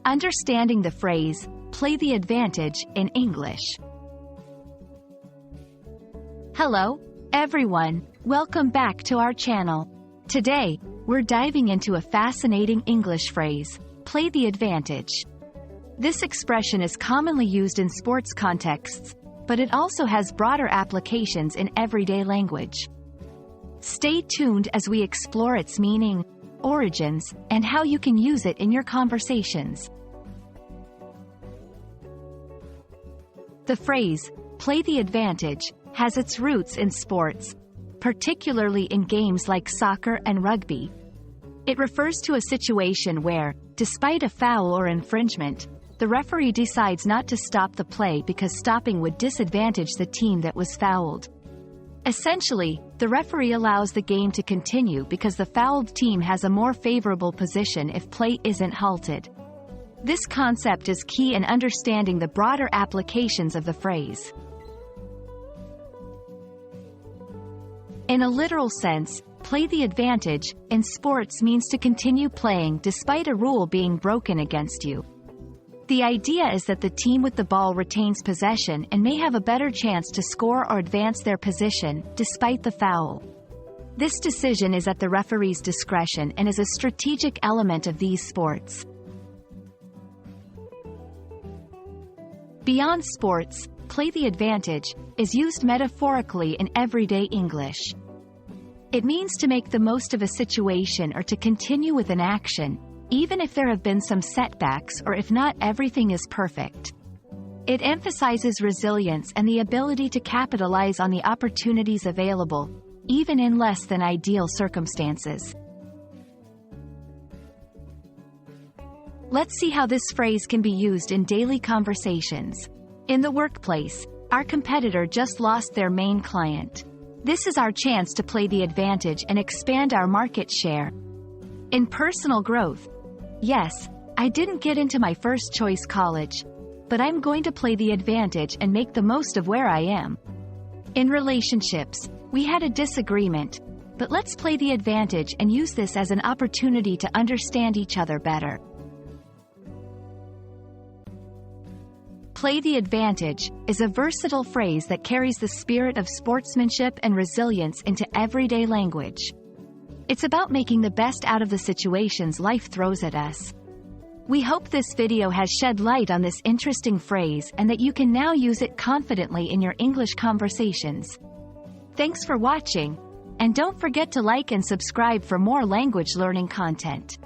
Understanding the phrase, play the advantage, in English. Hello, everyone. Welcome back to our channel. Today, we're diving into a fascinating English phrase, play the advantage. This expression is commonly used in sports contexts, but it also has broader applications in everyday language. Stay tuned as we explore its meaning, origins, and how you can use it in your conversations. The phrase, play the advantage, has its roots in sports, particularly in games like soccer and rugby. It refers to a situation where, despite a foul or infringement, the referee decides not to stop the play because stopping would disadvantage the team that was fouled. Essentially, the referee allows the game to continue because the fouled team has a more favorable position if play isn't halted. This concept is key in understanding the broader applications of the phrase. In a literal sense, play the advantage in sports means to continue playing despite a rule being broken against you. The idea is that the team with the ball retains possession and may have a better chance to score or advance their position, despite the foul. This decision is at the referee's discretion and is a strategic element of these sports. Beyond sports, play the advantage is used metaphorically in everyday English. It means to make the most of a situation or to continue with an action, even if there have been some setbacks or if not everything is perfect. It emphasizes resilience and the ability to capitalize on the opportunities available, even in less than ideal circumstances. Let's see how this phrase can be used in daily conversations. In the workplace, our competitor just lost their main client. This is our chance to play the advantage and expand our market share. In personal growth, yes, I didn't get into my first choice college, but I'm going to play the advantage and make the most of where I am. In relationships, we had a disagreement, but let's play the advantage and use this as an opportunity to understand each other better. Play the advantage is a versatile phrase that carries the spirit of sportsmanship and resilience into everyday language. It's about making the best out of the situations life throws at us. We hope this video has shed light on this interesting phrase and that you can now use it confidently in your English conversations. Thanks for watching, and don't forget to like and subscribe for more language learning content.